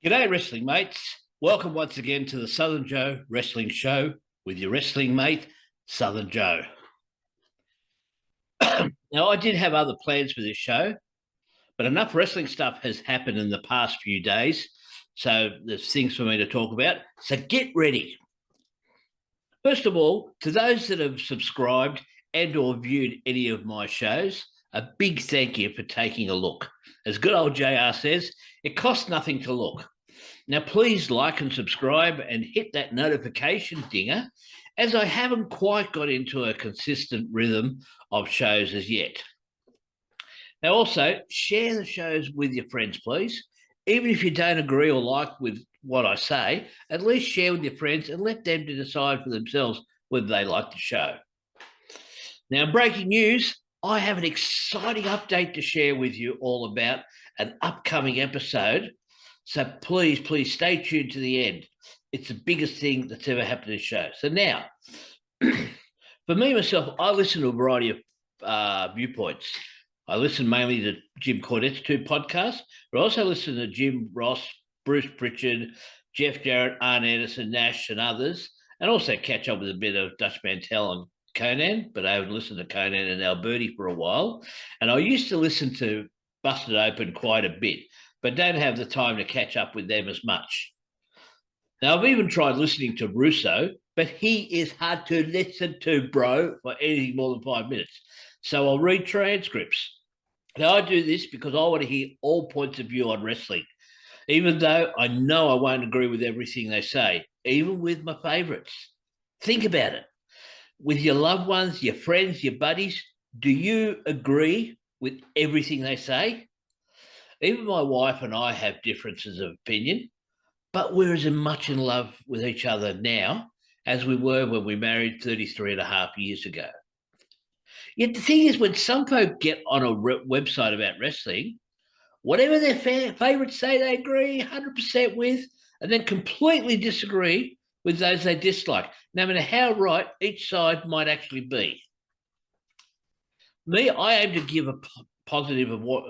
G'day, wrestling mates. Welcome once again to the Southern Joe Wrestling Show with your wrestling mate, Southern Joe. Now, I did have other plans for this show, but enough wrestling stuff has happened in the past few days, so there's things for me to talk about. So get ready. First of all, to those that have subscribed and or viewed any of my shows, a big thank you for taking a look. As good old JR says, it costs nothing to look. Now, please like and subscribe and hit that notification dinger, as I haven't quite got into a consistent rhythm of shows as yet. Now, also, share the shows with your friends, please. Even if you don't agree or like with what I say, at least share with your friends and let them decide for themselves whether they like the show. Now, breaking news, I have an exciting update to share with you all about an upcoming episode. So please stay tuned to the end. It's the biggest thing that's ever happened to this show. So now, for me, myself, I listen to a variety of viewpoints. I listen mainly to Jim Cornette's two podcasts, but I also listen to Jim Ross, Bruce Pritchard, Jeff Jarrett, Arn Anderson, Nash, and others, and also catch up with a bit of Dutch Mantel and Conan, but I haven't listened to Conan and Alberti for a while. And I used to listen to Busted Open quite a bit, but don't have the time to catch up with them as much. Now, I've even tried listening to Russo, but he is hard to listen to, bro, for anything more than 5 minutes. So I'll read transcripts. Now, I do this because I want to hear all points of view on wrestling, even though I know I won't agree with everything they say, even with my favourites. Think about it. With your loved ones, your friends, your buddies, do you agree with everything they say? Even my wife and I have differences of opinion, but we're as much in love with each other now as we were when we married 33 and a half years ago. Yet the thing is, when some folk get on a website about wrestling, whatever their favourites say they agree 100% with, and then completely disagree with those they dislike, no matter how right each side might actually be. Me, I aim to give a positive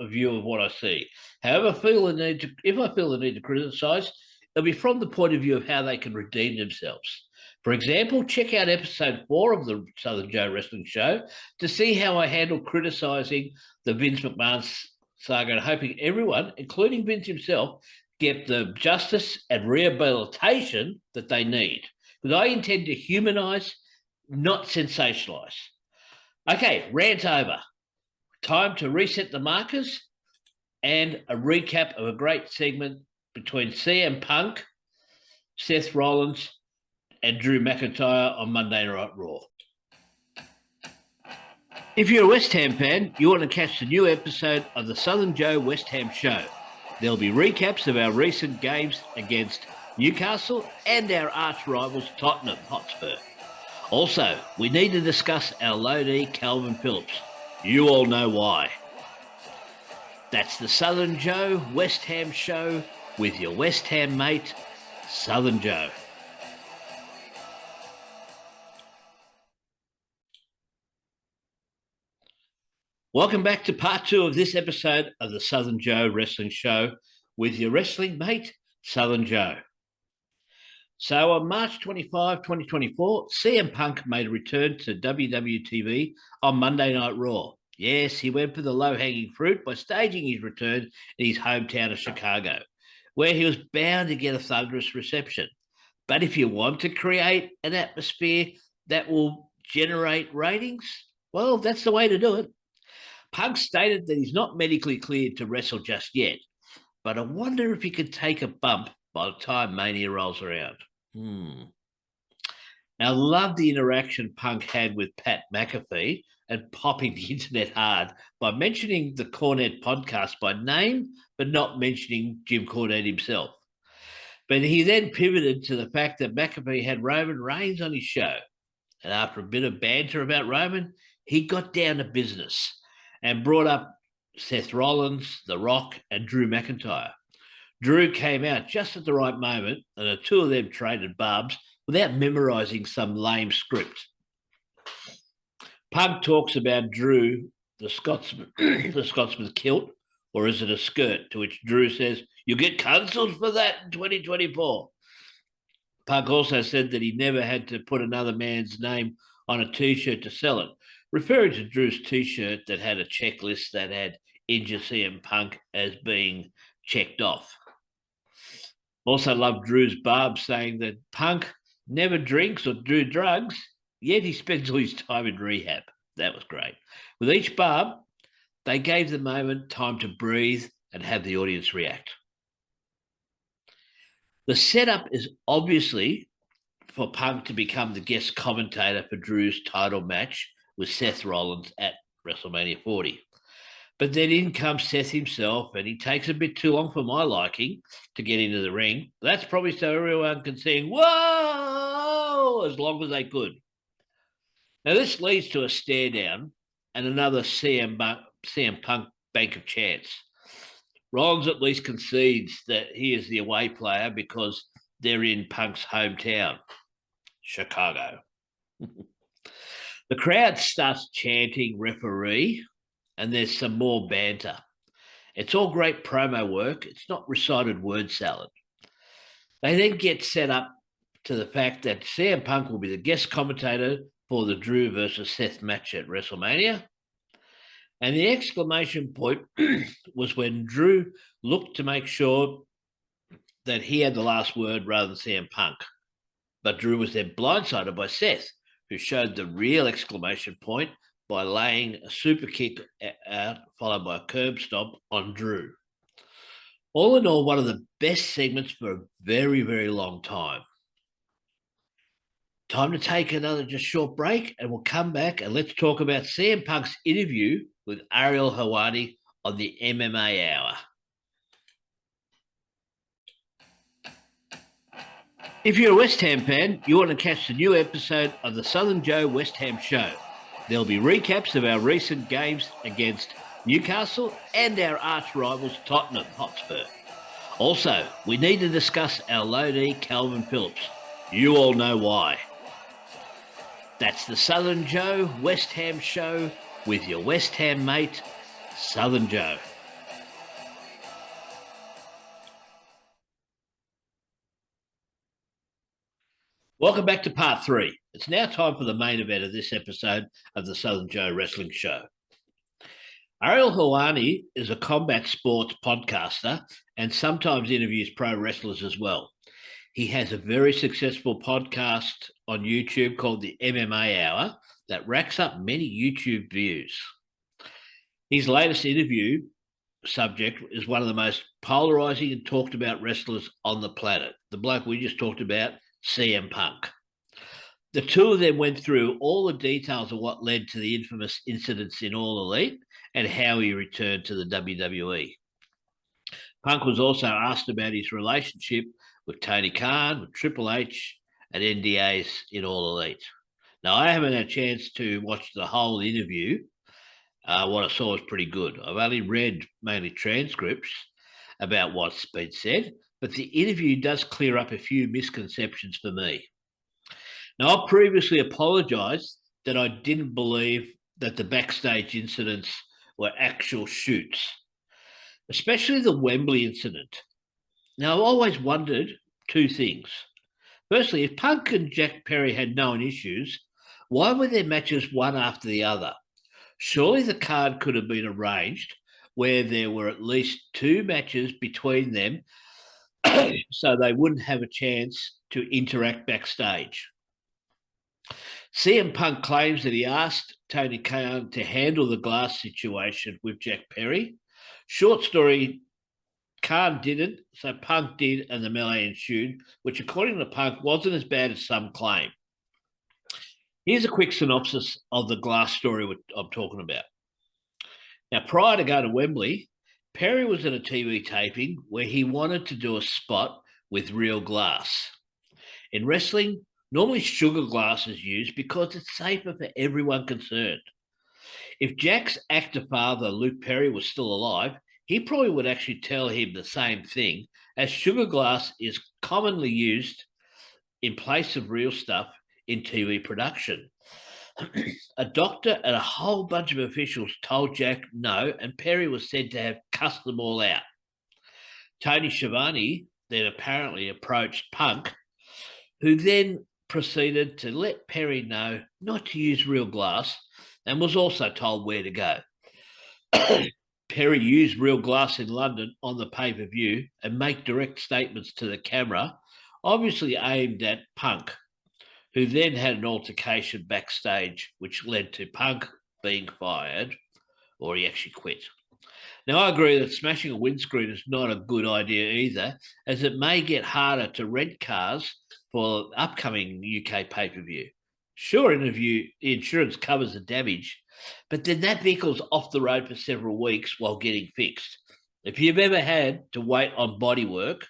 view of what I see. However, if I feel the need to criticise, it'll be from the point of view of how they can redeem themselves. For example, check out episode 4 of the Southern Joe Wrestling Show to see how I handle criticising the Vince McMahon saga and hoping everyone, including Vince himself, get the justice and rehabilitation that they need. Because I intend to humanise, not sensationalise. Okay, rant over. Time to reset the markers and a recap of a great segment between CM Punk, Seth Rollins, and Drew McIntyre on Monday Night Raw. If you're a West Ham fan, you want to catch the new episode of the Southern Joe West Ham Show. There'll be recaps of our recent games against Newcastle and our arch rivals Tottenham Hotspur. Also, we need to discuss our low-D Calvin Phillips. You all know why. That's the Southern Joe West Ham Show with your West Ham mate, Southern Joe. Welcome back to part 2 of this episode of the Southern Joe Wrestling Show with your wrestling mate, Southern Joe. So on March 25, 2024, CM Punk made a return to WWTV on Monday Night Raw. Yes, he went for the low-hanging fruit by staging his return in his hometown of Chicago, where he was bound to get a thunderous reception. But if you want to create an atmosphere that will generate ratings, well, that's the way to do it. Punk stated that he's not medically cleared to wrestle just yet, but I wonder if he could take a bump by the time Mania rolls around. Now, I love the interaction Punk had with Pat McAfee and popping the internet hard by mentioning the Cornette podcast by name, but not mentioning Jim Cornette himself. But he then pivoted to the fact that McAfee had Roman Reigns on his show. And after a bit of banter about Roman, he got down to business and brought up Seth Rollins, The Rock, and Drew McIntyre. Drew came out just at the right moment, and the two of them traded barbs without memorising some lame script. Punk talks about Drew, the Scotsman kilt, or is it a skirt? To which Drew says, "You'll get cancelled for that in 2024. Punk also said that he never had to put another man's name on a T-shirt to sell it, referring to Drew's T-shirt that had a checklist that had Injure CM Punk as being checked off. Also loved Drew's barb saying that Punk never drinks or do drugs, yet he spends all his time in rehab. That was great. With each barb, they gave the moment time to breathe and have the audience react. The setup is obviously for Punk to become the guest commentator for Drew's title match with Seth Rollins at WrestleMania 40. But then in comes Seth himself, and he takes a bit too long for my liking to get into the ring. That's probably so everyone can sing, "Whoa!" as long as they could. Now, this leads to a stare down and another CM Punk bank of chance. Rollins at least concedes that he is the away player because they're in Punk's hometown, Chicago. The crowd starts chanting referee, and there's some more banter. It's all great promo work. It's not recited word salad. They then get set up to the fact that CM Punk will be the guest commentator for the Drew versus Seth match at WrestleMania. And the exclamation point was when Drew looked to make sure that he had the last word rather than CM Punk. But Drew was then blindsided by Seth, who showed the real exclamation point by laying a super kick out, followed by a curb stomp on Drew. All in all, one of the best segments for a very, very long time. Time to take another just short break, and we'll come back and let's talk about CM Punk's interview with Ariel Helwani on the MMA Hour. If you're a West Ham fan, you want to catch the new episode of the Southern Joe West Ham Show. There'll be recaps of our recent games against Newcastle and our arch rivals Tottenham Hotspur. Also, we need to discuss our loanee Calvin Phillips. You all know why. That's the Southern Joe West Ham Show with your West Ham mate, Southern Joe. Welcome back to part 3. It's now time for the main event of this episode of the Southern Joe Wrestling Show. Ariel Helwani is a combat sports podcaster and sometimes interviews pro wrestlers as well. He has a very successful podcast on YouTube called the MMA Hour that racks up many YouTube views. His latest interview subject is one of the most polarizing and talked about wrestlers on the planet. The bloke we just talked about, CM Punk. The two of them went through all the details of what led to the infamous incidents in All Elite and how he returned to the WWE. Punk was also asked about his relationship with Tony Khan, with Triple H, and NDAs in All Elite. Now, I haven't had a chance to watch the whole interview. What I saw was pretty good. I've only read mainly transcripts about what's been said, but the interview does clear up a few misconceptions for me. Now, I previously apologised that I didn't believe that the backstage incidents were actual shoots, especially the Wembley incident. Now, I've always wondered two things. Firstly, if Punk and Jack Perry had known issues, why were their matches one after the other? Surely the card could have been arranged where there were at least 2 matches between them so they wouldn't have a chance to interact backstage. CM Punk claims that he asked Tony Khan to handle the glass situation with Jack Perry. Short story, Khan didn't, so Punk did, and the melee ensued, which according to Punk wasn't as bad as some claim. Here's a quick synopsis of the glass story I'm talking about. Now, prior to going to Wembley, Perry was at a TV taping where he wanted to do a spot with real glass. In wrestling, normally sugar glass is used because it's safer for everyone concerned. If Jack's actor father, Luke Perry, was still alive, he probably would actually tell him the same thing, as sugar glass is commonly used in place of real stuff in TV production. A doctor and a whole bunch of officials told Jack no, and Perry was said to have cussed them all out. Tony Schiavone then apparently approached Punk, who then proceeded to let Perry know not to use real glass and was also told where to go. Perry used real glass in London on the pay-per-view and make direct statements to the camera, obviously aimed at Punk, who then had an altercation backstage, which led to Punk being fired, or he actually quit. Now, I agree that smashing a windscreen is not a good idea either, as it may get harder to rent cars for upcoming UK pay-per-view. Sure, insurance covers the damage, but then that vehicle's off the road for several weeks while getting fixed. If you've ever had to wait on bodywork,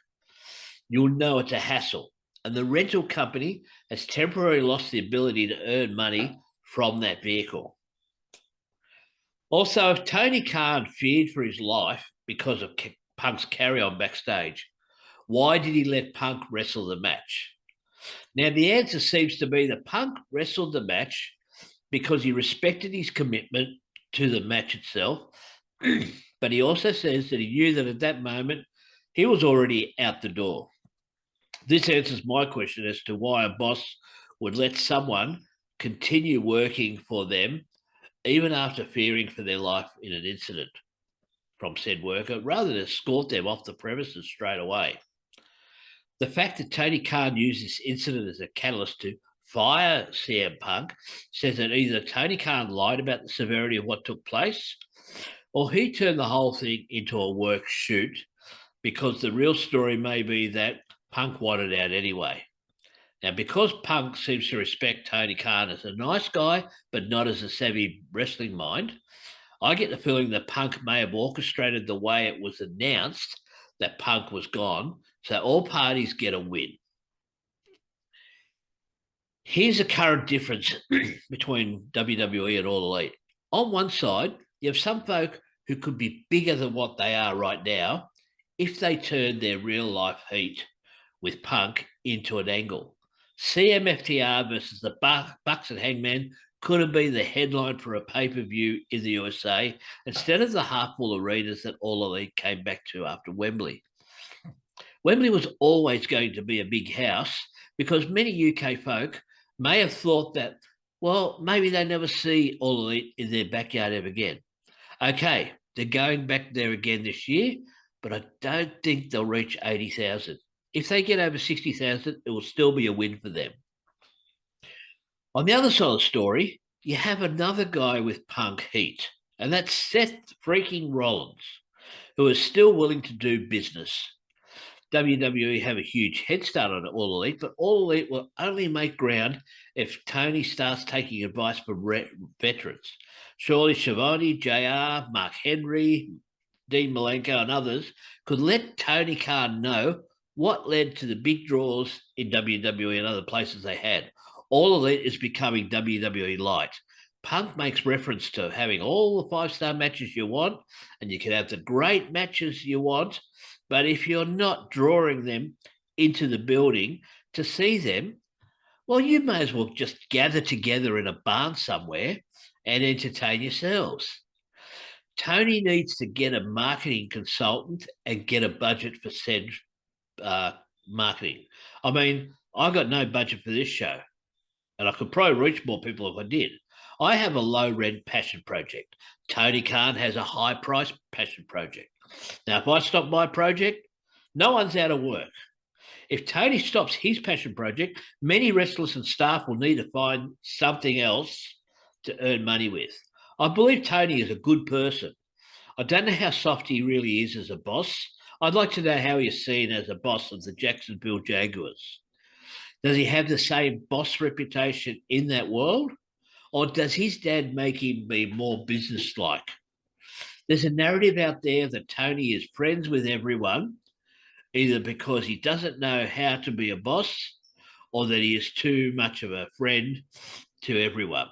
you'll know it's a hassle, and the rental company has temporarily lost the ability to earn money from that vehicle. Also, if Tony Khan feared for his life because of Punk's carry-on backstage, why did he let Punk wrestle the match? Now, the answer seems to be that Punk wrestled the match because he respected his commitment to the match itself, but he also says that he knew that at that moment he was already out the door. This answers my question as to why a boss would let someone continue working for them even after fearing for their life in an incident from said worker, rather than escort them off the premises straight away. The fact that Tony Khan used this incident as a catalyst to fire CM Punk says that either Tony Khan lied about the severity of what took place, or he turned the whole thing into a work shoot, because the real story may be that Punk wanted out anyway. Now, because Punk seems to respect Tony Khan as a nice guy, but not as a savvy wrestling mind, I get the feeling that Punk may have orchestrated the way it was announced that Punk was gone, so all parties get a win. Here's a current difference between WWE and All Elite. On one side, you have some folk who could be bigger than what they are right now if they turned their real life heat with Punk into an angle. CMFTR versus the Bucks and Hangman could have been the headline for a pay-per-view in the USA instead of the half-full arenas that All Elite came back to after Wembley. Wembley was always going to be a big house because many UK folk may have thought that, well, maybe they never see All Elite in their backyard ever again. Okay, they're going back there again this year, but I don't think they'll reach 80,000. If they get over 60,000, it will still be a win for them. On the other side of the story, you have another guy with Punk heat, and that's Seth freaking Rollins, who is still willing to do business. WWE have a huge head start on All Elite, but All Elite will only make ground if Tony starts taking advice from veterans. Surely Schiavone, JR, Mark Henry, Dean Malenko, and others could let Tony Khan know what led to the big draws in WWE and other places they had. All Elite is becoming WWE Light. Punk makes reference to having all the 5-star matches you want, and you can have the great matches you want, but if you're not drawing them into the building to see them, well, you may as well just gather together in a barn somewhere and entertain yourselves. Tony needs to get a marketing consultant and get a budget for said marketing. I mean, I got no budget for this show, and I could probably reach more people if I did. I have a low-rent passion project. Tony Khan has a high-price passion project. Now, if I stop my project, no one's out of work. If Tony stops his passion project, many wrestlers and staff will need to find something else to earn money with. I believe Tony is a good person. I don't know how soft he really is as a boss. I'd like to know how he's seen as a boss of the Jacksonville Jaguars. Does he have the same boss reputation in that world? Or does his dad make him be more business-like? There's a narrative out there that Tony is friends with everyone, either because he doesn't know how to be a boss or that he is too much of a friend to everyone.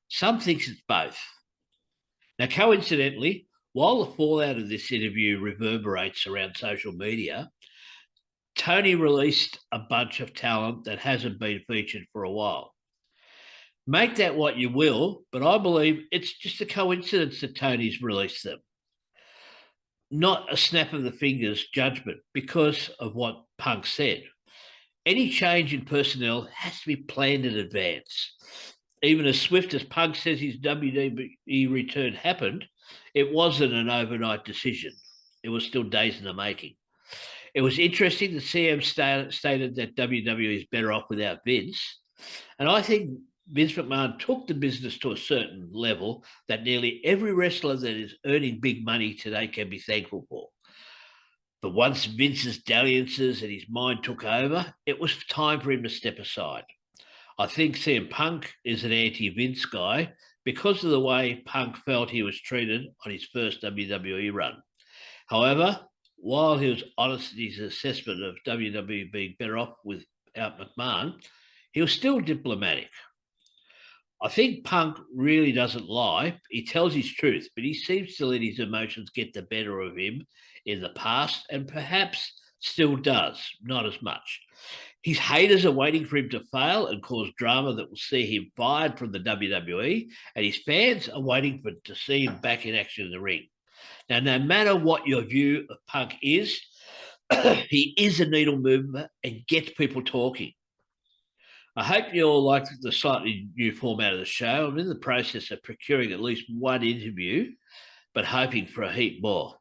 Some think it's both. Now, coincidentally, while the fallout of this interview reverberates around social media, Tony released a bunch of talent that hasn't been featured for a while. Make that what you will, but I believe it's just a coincidence that Tony's released them, not a snap of the fingers judgment because of what Punk said. Any change in personnel has to be planned in advance. Even as swift as Punk says his WWE return happened, it wasn't an overnight decision. It was still days in the making. It was interesting that CM stated that WWE is better off without Vince. And I think Vince McMahon took the business to a certain level that nearly every wrestler that is earning big money today can be thankful for. But once Vince's dalliances and his mind took over, it was time for him to step aside. I think CM Punk is an anti-Vince guy because of the way Punk felt he was treated on his first WWE run. However, while he was honest in his assessment of WWE being better off without McMahon, he was still diplomatic. I think Punk really doesn't lie. He tells his truth, but he seems to let his emotions get the better of him in the past and perhaps still does, not as much. His haters are waiting for him to fail and cause drama that will see him fired from the WWE, and his fans are waiting to see him back in action in the ring. Now, no matter what your view of Punk is, he is a needle mover and gets people talking. I hope you all like the slightly new format of the show. I'm in the process of procuring at least one interview, but hoping for a heap more.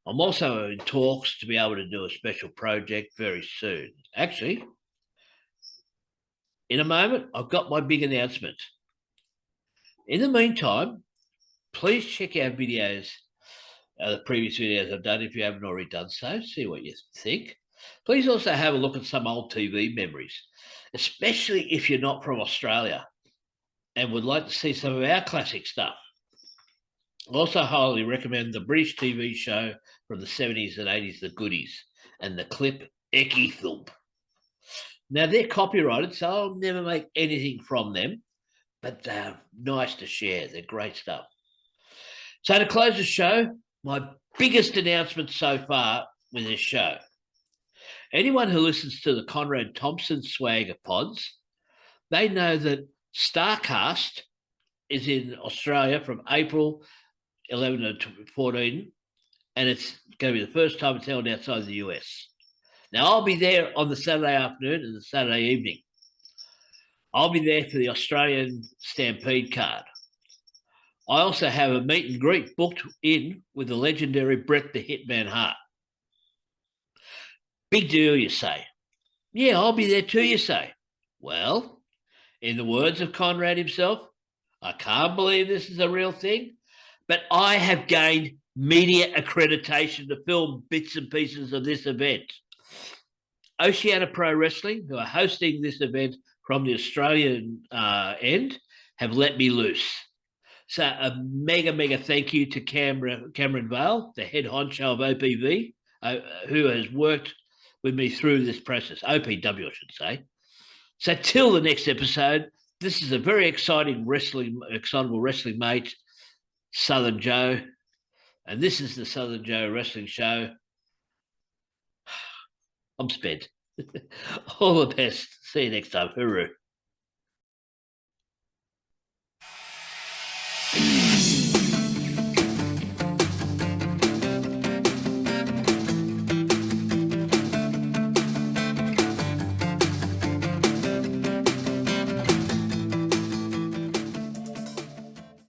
I'm also in talks to be able to do a special project very soon. Actually, in a moment, I've got my big announcement. In the meantime, please check our videos, the previous videos I've done, if you haven't already done so, see what you think. Please also have a look at some old TV memories, especially if you're not from Australia and would like to see some of our classic stuff. I also highly recommend the British TV show from the 70s and 80s, The Goodies, and the clip Eki Thump. Now, they're copyrighted, so I'll never make anything from them, but they're nice to share. They're great stuff. So to close the show, my biggest announcement so far with this show. Anyone who listens to the Conrad Thompson Swagger pods, they know that StarCast is in Australia from April 11 to 14, and it's going to be the first time it's held outside the US. Now, I'll be there on the Saturday afternoon and the Saturday evening. I'll be there for the Australian Stampede card. I also have a meet and greet booked in with the legendary Bret the Hitman Hart. Big deal, you say. Yeah, I'll be there too, you say. Well, in the words of Conrad himself, I can't believe this is a real thing, but I have gained media accreditation to film bits and pieces of this event. Oceania Pro Wrestling, who are hosting this event from the Australian end, have let me loose. So a mega thank you to Cameron Vale, the head honcho of OPV, who has worked with me through this process. OPW, I should say. So till the next episode, this is a very excitable wrestling mate, Southern Joe, and this is the Southern Joe Wrestling Show. I'm spent. All the best. See you next time. Hooroo.